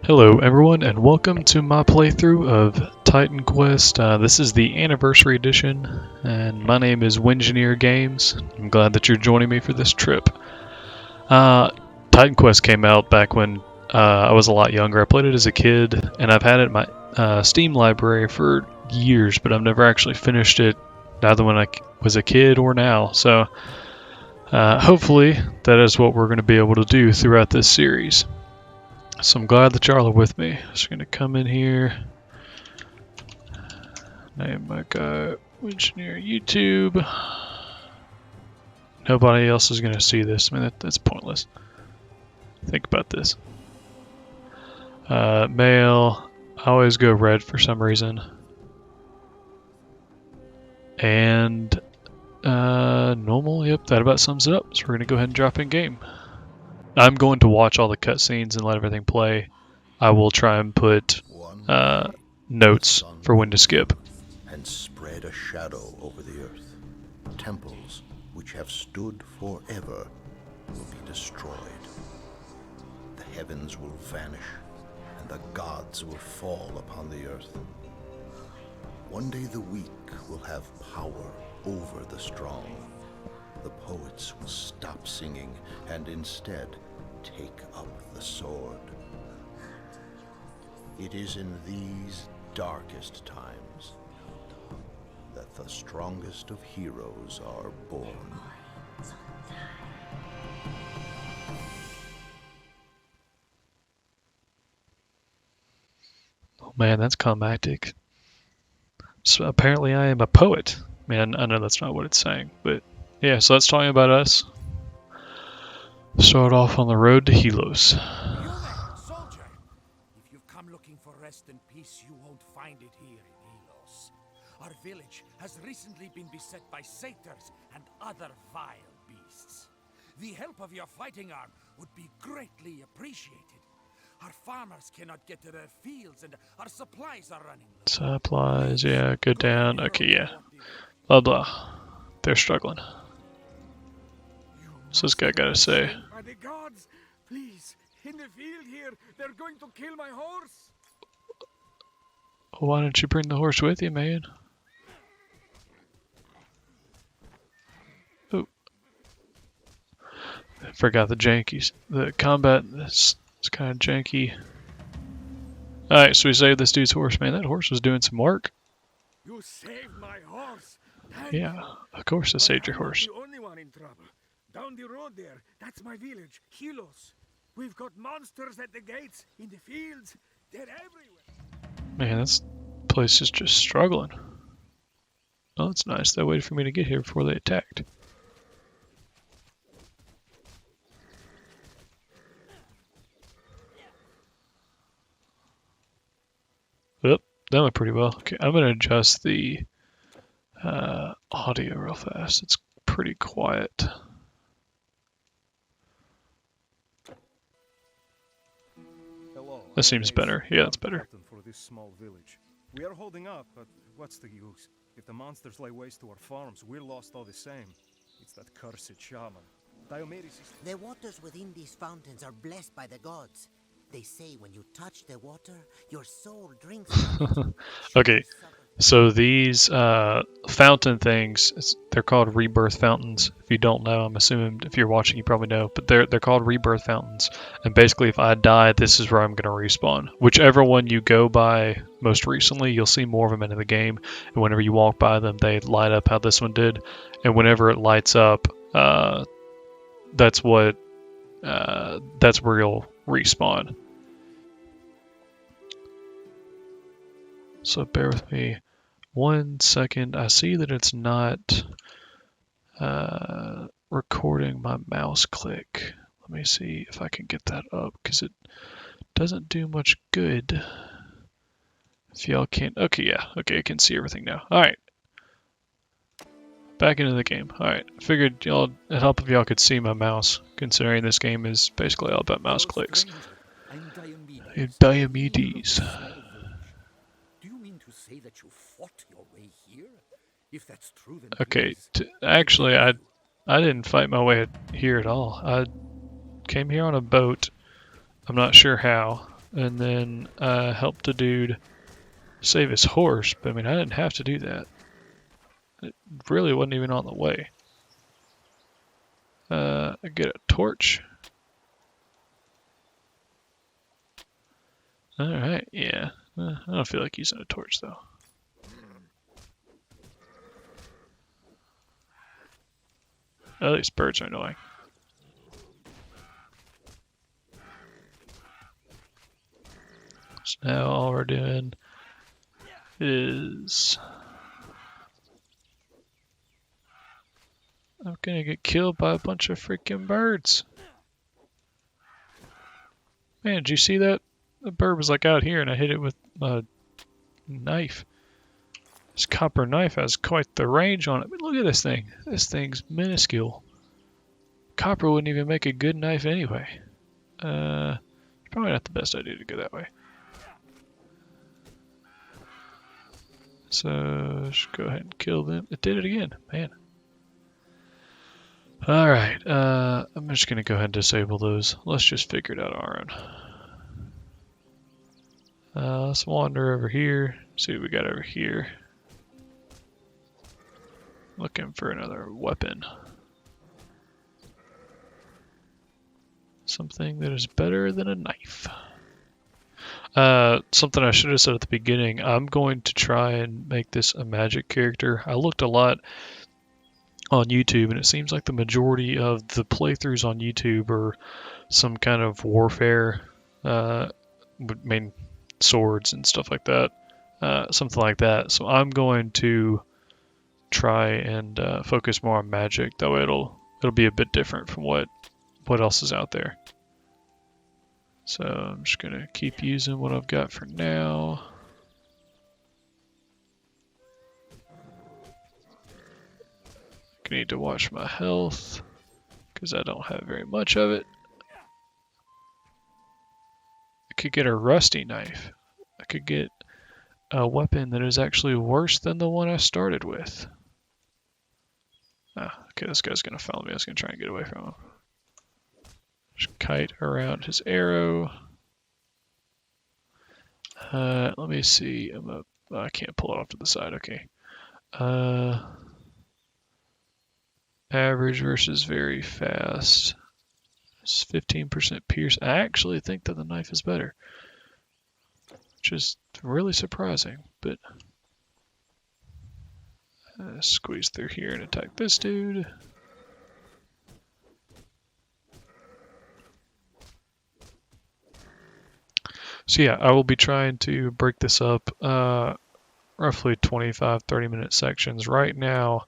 Hello everyone and welcome to my playthrough of Titan Quest. This is the anniversary edition and my name is Win-gineer Games. I'm glad that you're joining me for this trip. Titan Quest came out back when I was a lot younger. I played it as a kid and I've had it in my Steam library for years, but I've never actually finished it, neither when I was a kid or now. So hopefully that is what we're going to be able to do throughout this series. So I'm glad that y'all are with me. Just gonna come in here. Name my guy Win-gineer YouTube. Nobody else is gonna see this. I mean that's pointless. Think about this. Male. I always go red for some reason. And normal. Yep, that about sums it up. So we're gonna go ahead and drop in game. I'm going to watch all the cutscenes and let everything play. I will try and put notes for when to skip. And spread a shadow over the earth. Temples which have stood forever will be destroyed. The heavens will vanish, and the gods will fall upon the earth. One day the weak will have power over the strong. The poets will stop singing and instead take up the sword. It is in these darkest times that the strongest of heroes are born. Oh man, that's climactic. So apparently I am a poet. Man, I know that's not what it's saying, but yeah, so that's talking about us. Start off on the road to Helos. Soldier, if you've come looking for rest and peace, you won't find it here in Helos. Our village has recently been beset by satyrs and other vile beasts. The help of your fighting arm would be greatly appreciated. Our farmers cannot get to their fields and our supplies are running low. Supplies, yeah, go down. Okay, yeah. Blah blah. They're struggling. What's this guy gotta say? By the gods, please, in the field here, they're going to kill my horse. Well, why don't you bring the horse with you, man? Oh. I forgot the jankies. The combat is kind of janky. Alright, so we saved this dude's horse. Man, that horse was doing some work. You saved my horse. Yeah, of course I saved your horse. The only one in trouble. Down the road there, that's my village, Helos. We've got monsters at the gates, in the fields. They're everywhere. Man, this place is just struggling. Oh, that's nice. They waited for me to get here before they attacked. Yep, that went pretty well. Okay, I'm going to adjust the audio real fast. It's pretty quiet. That seems better. Yeah, that's better. For this small village. We are holding up, but what's the use? If the monsters lay waste to our farms, we're lost all the same. It's that cursed shaman. The waters within these fountains are blessed by the gods. They say when you touch the water, your soul drinks from it. Okay, so these fountain things, they're called rebirth fountains. If you don't know, I'm assuming if you're watching you probably know, but they're called rebirth fountains. And basically if I die, this is where I'm going to respawn. Whichever one you go by most recently, you'll see more of them in the game. And whenever you walk by them, they light up how this one did. And whenever it lights up, that's where you'll respawn. So bear with me 1 second. I see that it's not recording my mouse click. Let me see if I can get that up because it doesn't do much good. If y'all can't, okay, yeah, okay, I can see everything now. All right, back into the game. All right, I figured it'd help if y'all could see my mouse, considering this game is basically all about mouse clicks. Diomedes. Say that you fought your way here? If that's true, then okay, actually, I didn't fight my way here at all. I came here on a boat. I'm not sure how. and then helped a dude save his horse. But I mean, I didn't have to do that. It really wasn't even on the way. I get a torch. Alright, yeah. I don't feel like using a torch though. Oh, these birds are annoying. So now all we're doing is... I'm gonna get killed by a bunch of freaking birds. Man, did you see that? The bird was like out here and I hit it with a knife. This copper knife has quite the range on it. But look at this thing. This thing's minuscule. Copper wouldn't even make a good knife anyway. Probably not the best idea to go that way. So, let's go ahead and kill them. It did it again, man. Alright, I'm just going to go ahead and disable those. Let's just figure it out on our own. Let's wander over here, see what we got over here. Looking for another weapon. Something that is better than a knife. Something I should have said at the beginning, I'm going to try and make this a magic character. I looked a lot on YouTube, and it seems like the majority of the playthroughs on YouTube are some kind of warfare, swords and stuff like that, something like that. So I'm going to try and focus more on magic. That way it'll be a bit different from what else is out there. So I'm just gonna keep using what I've got for now. I need to watch my health because I don't have very much of it. I could get a rusty knife. I could get a weapon that is actually worse than the one I started with. Okay, this guy's gonna follow me. I was gonna try and get away from him. Just kite around his arrow. Let me see. I can't pull it off to the side. Okay. Average versus very fast. It's 15% pierce. I actually think that the knife is better, which is really surprising. But squeeze through here and attack this dude. So yeah, I will be trying to break this up roughly 25-30 minute sections. Right now,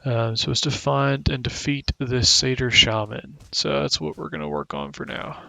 I'm supposed to find and defeat this satyr shaman. So that's what we're going to work on for now.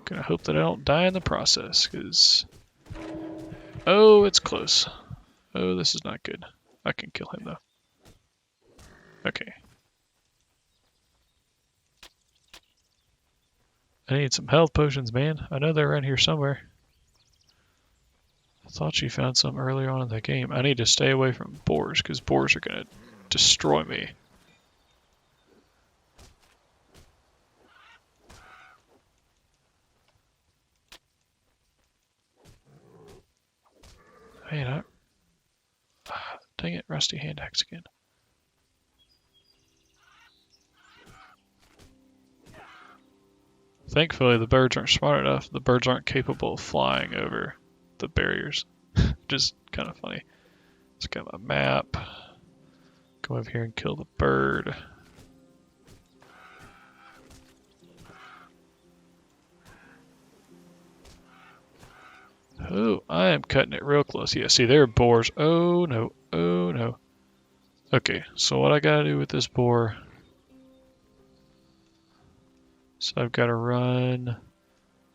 Gonna hope that I don't die in the process, because... Oh, it's close. Oh, this is not good. I can kill him though. Okay. I need some health potions, man. I know they're around here somewhere. I thought you found some earlier on in the game. I need to stay away from boars, because boars are going to destroy me. Man, dang it, rusty hand axe again. Thankfully, the birds aren't smart enough. The birds aren't capable of flying over the barriers. Just kind of funny. Let's get my map. Go over here and kill the bird. Oh, I am cutting it real close. Yeah, see, there are boars. Oh, no. Oh, no. Okay, so what I gotta do with this boar... So I've got to run.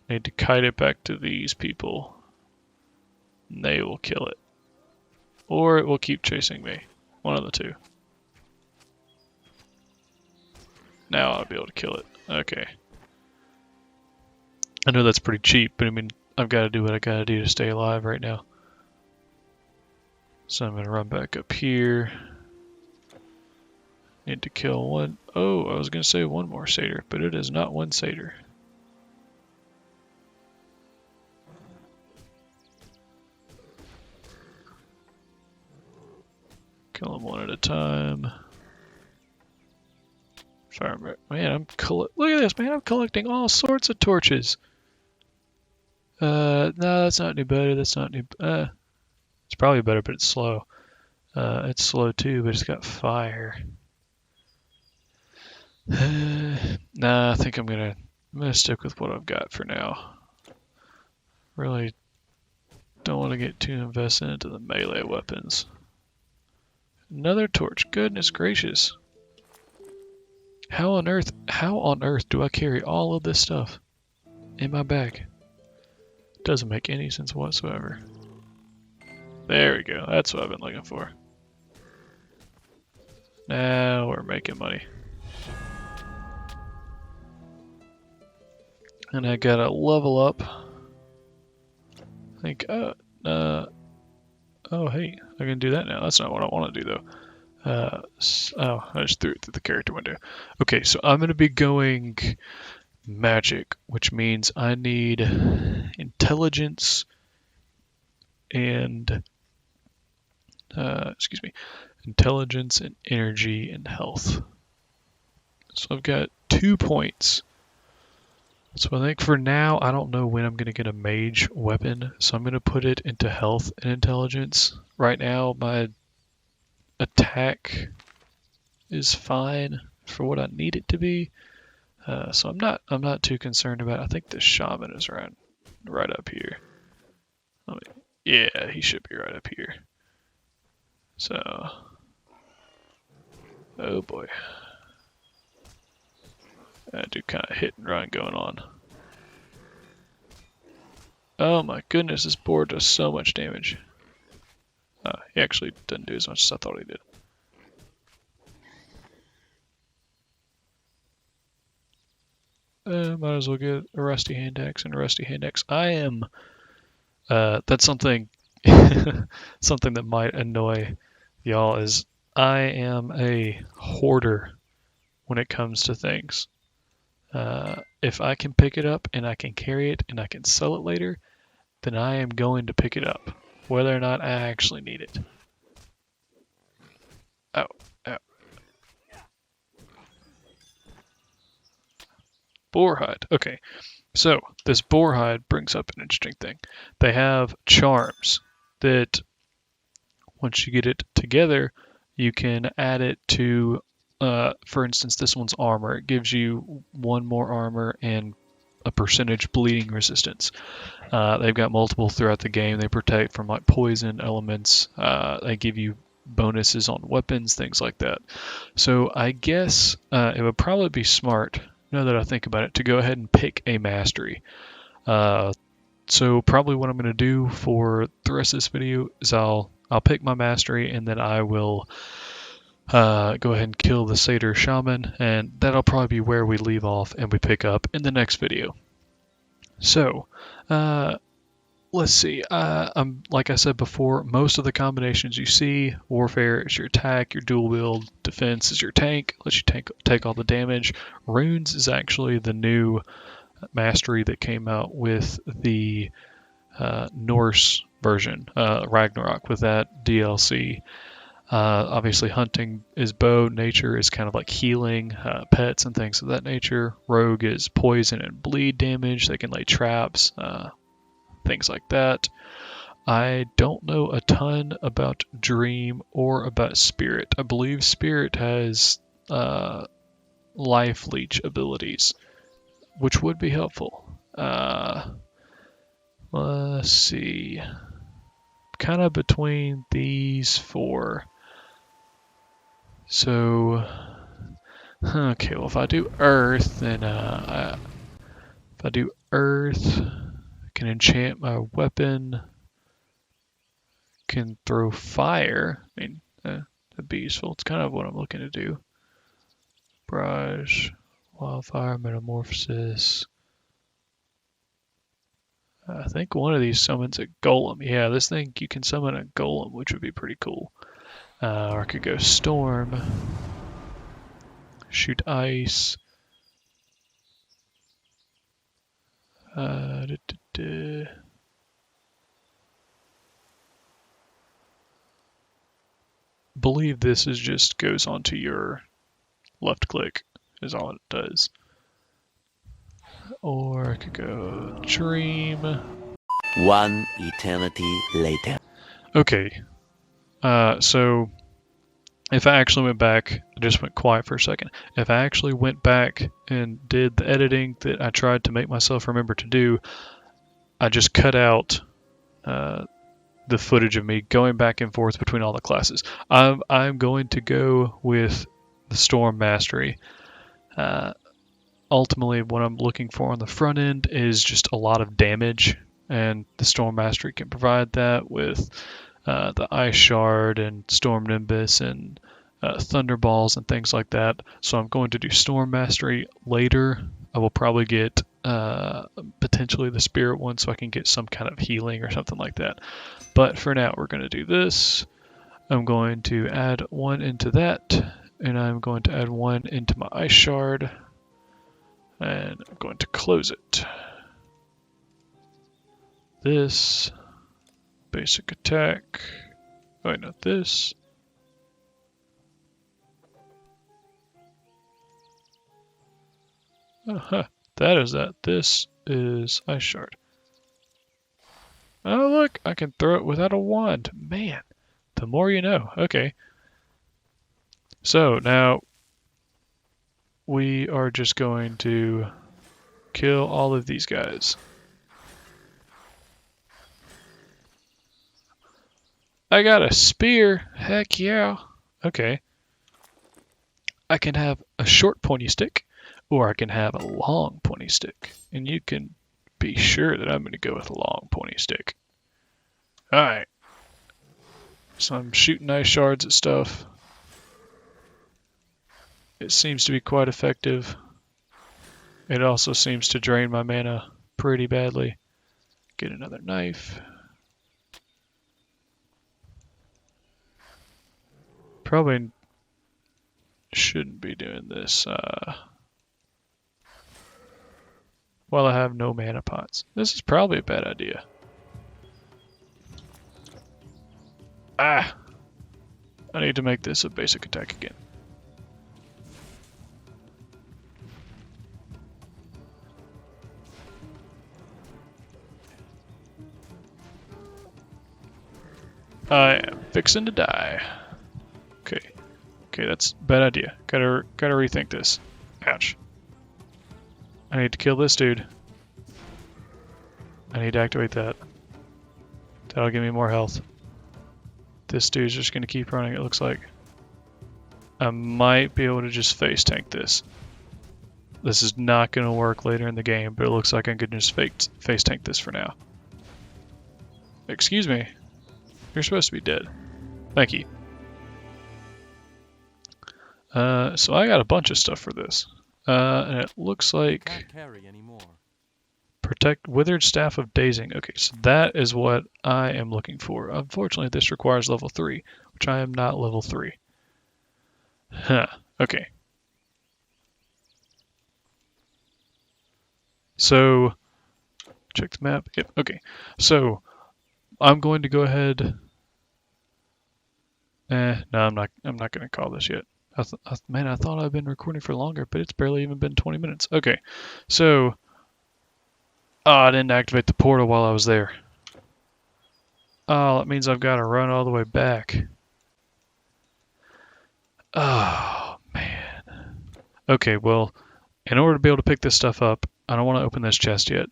Need to kite it back to these people. And they will kill it. Or it will keep chasing me. One of the two. Now I'll be able to kill it. Okay. I know that's pretty cheap, but I mean, I've got to do what I got to do to stay alive right now. So I'm going to run back up here. Need to kill one. Oh, I was going to say one more satyr, but it is not one satyr. Kill them one at a time. Man, look at this, man. I'm collecting all sorts of torches. No, that's not any better. That's not any. It's probably better, but it's slow. It's slow too, but it's got fire. Nah, I think I'm gonna stick with what I've got for now. Really don't want to get too invested into the melee weapons. Another torch. Goodness gracious. How on earth do I carry all of this stuff in my bag? Doesn't make any sense whatsoever. There we go. That's what I've been looking for. Now we're making money. And I gotta level up. I think, oh hey, I can do that now. That's not what I want to do though. I just threw it through the character window. Okay, so I'm gonna be going magic, which means I need intelligence and intelligence and energy and health. So I've got 2 points. So I think for now, I don't know when I'm going to get a mage weapon, so I'm going to put it into health and intelligence. Right now, my attack is fine for what I need it to be, so I'm not too concerned about it. I think the shaman is right up here. Yeah, he should be right up here. So, oh boy. I do kind of hit and run going on. Oh my goodness, this boar does so much damage. He actually didn't do as much as I thought he did. Might as well get a rusty hand axe and a rusty hand axe. That's something, something that might annoy y'all is I am a hoarder when it comes to things. If I can pick it up and I can carry it and I can sell it later, then I am going to pick it up, whether or not I actually need it. Oh, oh. Boar hide. Okay, so this boar hide brings up an interesting thing. They have charms that once you get it together, you can add it to, for instance, this one's armor. It gives you 1 more armor and a percentage bleeding resistance. They've got multiple throughout the game. They protect from like poison elements. They give you bonuses on weapons, things like that. So I guess it would probably be smart, now that I think about it, to go ahead and pick a mastery. So probably what I'm going to do for the rest of this video is I'll pick my mastery, and then I will go ahead and kill the satyr shaman, and that'll probably be where we leave off and we pick up in the next video. So let's see. Like I said before, most of the combinations you see, warfare is your attack, your dual wield, defense is your tank, lets you take all the damage. Runes is actually the new mastery that came out with the Norse version, Ragnarok, with that DLC. Obviously hunting is bow, nature is kind of like healing, pets and things of that nature. Rogue is poison and bleed damage, they can lay traps, things like that. I don't know a ton about Dream or about Spirit. I believe Spirit has life leech abilities, which would be helpful. Let's see. Kind of between these 4. So, okay, well if I do Earth, then if I do Earth, I can enchant my weapon, can throw fire. I mean, that'd be useful. It's kind of what I'm looking to do. Barrage, wildfire, metamorphosis. I think one of these summons a golem. Yeah, this thing, you can summon a golem, which would be pretty cool. Or I could go storm, shoot ice. believe this is just goes onto your left click is all it does. Or I could go dream. One eternity later. Okay, so if I actually went back, I just went quiet for a second. If I actually went back and did the editing that I tried to make myself remember to do, I just cut out the footage of me going back and forth between all the classes. I'm going to go with the Storm Mastery. Ultimately, what I'm looking for on the front end is just a lot of damage, and the Storm Mastery can provide that with the Ice Shard and Storm Nimbus and Thunderballs and things like that. So I'm going to do Storm Mastery later. I will probably get potentially the Spirit one so I can get some kind of healing or something like that. But for now, we're going to do this. I'm going to add one into that, and I'm going to add one into my Ice Shard. And I'm going to close it. This basic attack. Oh, wait, not this. That is that. This is Ice Shard. Oh, look, I can throw it without a wand. Man, the more you know. Okay. So now we are just going to kill all of these guys. I got a spear. Heck yeah. Okay. I can have a short pointy stick, or I can have a long pointy stick. And you can be sure that I'm going to go with a long pointy stick. Alright. So I'm shooting ice shards at stuff. It seems to be quite effective. It also seems to drain my mana pretty badly. Get another knife. Probably shouldn't be doing this while I have no mana pots. This is probably a bad idea. Ah! I need to make this a basic attack again. I am fixing to die. Okay. Okay, that's a bad idea. Gotta rethink this. Ouch. I need to kill this dude. I need to activate that. That'll give me more health. This dude's just gonna keep running, it looks like. I might be able to just face tank this. This is not gonna work later in the game, but it looks like I can just face tank this for now. Excuse me. You're supposed to be dead. Thank you. So I got a bunch of stuff for this. And it looks like... Can't carry anymore. Protect Withered Staff of Dazing. Okay, so that is what I am looking for. Unfortunately, this requires level 3, which I am not level 3. Huh, okay. So, check the map. Yep, okay. So, I'm going to go ahead... no, I'm not going to call this yet. Man, I thought I'd been recording for longer, but it's barely even been 20 minutes. Okay, so... Oh, I didn't activate the portal while I was there. Oh, that means I've got to run all the way back. Oh, man. Okay, well, in order to be able to pick this stuff up, I don't want to open this chest yet.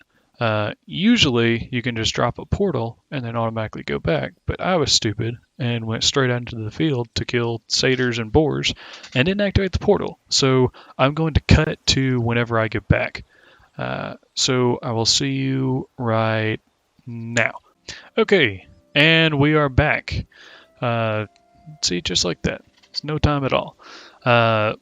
Usually, you can just drop a portal and then automatically go back, but I was stupid and went straight out into the field to kill satyrs and boars and didn't activate the portal. So I'm going to cut it to whenever I get back. So I will see you right now. Okay, and we are back. See, just like that. It's no time at all.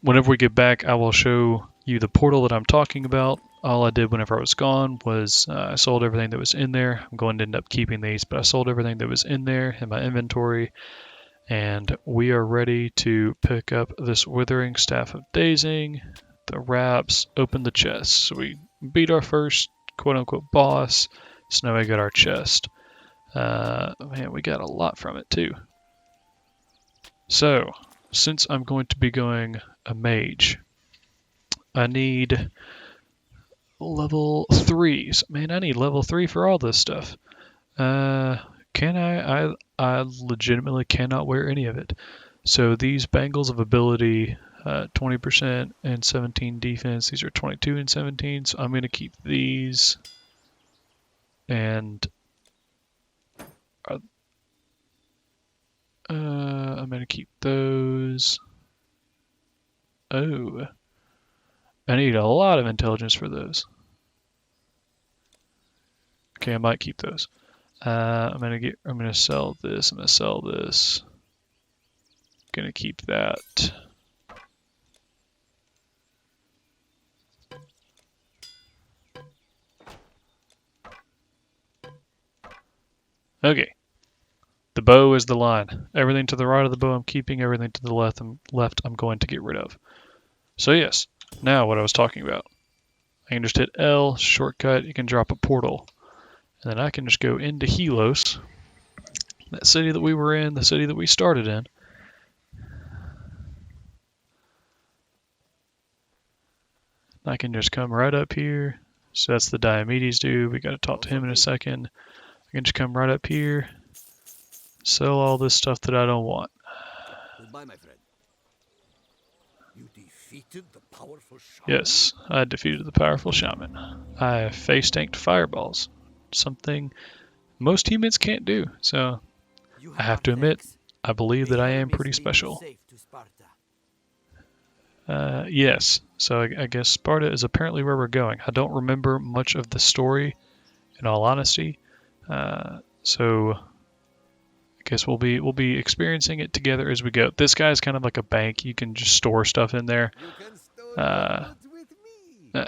Whenever we get back, I will show you the portal that I'm talking about. All I did whenever I was gone was I sold everything that was in there. I'm going to end up keeping these, but I sold everything that was in there in my inventory. And we are ready to pick up this Withering Staff of Dazing, the wraps, open the chest. So we beat our first quote-unquote boss, so now we got our chest. Man, we got a lot from it too. So, since I'm going to be going a mage, I need level 3s. Man, I need level 3 for all this stuff. Can I legitimately cannot wear any of it. So these bangles of ability, 20% and 17 defense. These are 22 and 17. So I'm going to keep these. And I'm going to keep those. Oh, I need a lot of intelligence for those. Okay, I might keep those. I'm gonna sell this. I'm gonna sell this. Gonna keep that. Okay. The bow is the line. Everything to the right of the bow I'm keeping. Everything to the left I'm going to get rid of. So yes. Now what I was talking about. I can just hit L, shortcut. You can drop a portal, and then I can just go into Helos, that city that we were in, the city that we started in. I can just come right up here. So that's the Diomedes dude. We got to talk to him in a second. I can just come right up here, sell all this stuff that I don't want. Goodbye, my friend. You defeated the powerful shaman? Yes, I defeated the powerful shaman. I face tanked fireballs, something most humans can't do. So I have to admit, I believe that I am pretty special. Yes, so I guess Sparta is apparently where we're going. I don't remember much of the story, in all honesty. So I guess we'll be experiencing it together as we go. This guy's kind of like a bank. You can just store stuff in there.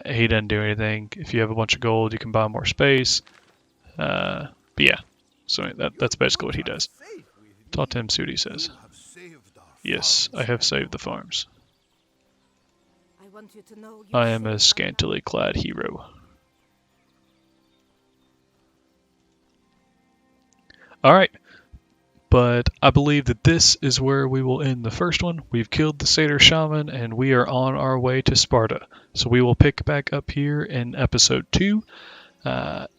He doesn't do anything. If you have a bunch of gold, you can buy more space. But yeah, so that's basically what he does. Talk to him, see what he says. Yes, I have saved the farms. I am a scantily clad hero. Alright, but I believe that this is where we will end the first one. We've killed the Satyr Shaman, and we are on our way to Sparta. So we will pick back up here in episode 2.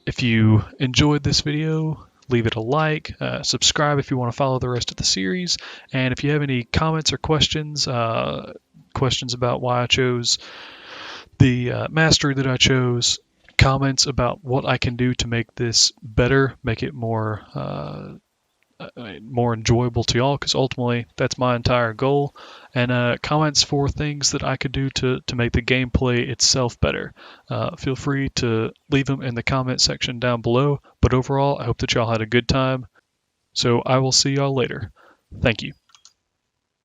If you enjoyed this video, leave it a like, subscribe if you want to follow the rest of the series, and if you have any comments or questions about why I chose the mastery that I chose, comments about what I can do to make this better, make it more enjoyable to y'all, because ultimately that's my entire goal, and comments for things that I could do to make the gameplay itself better. Feel free to leave them in the comment section down below, but overall I hope that y'all had a good time, so I will see y'all later. Thank you.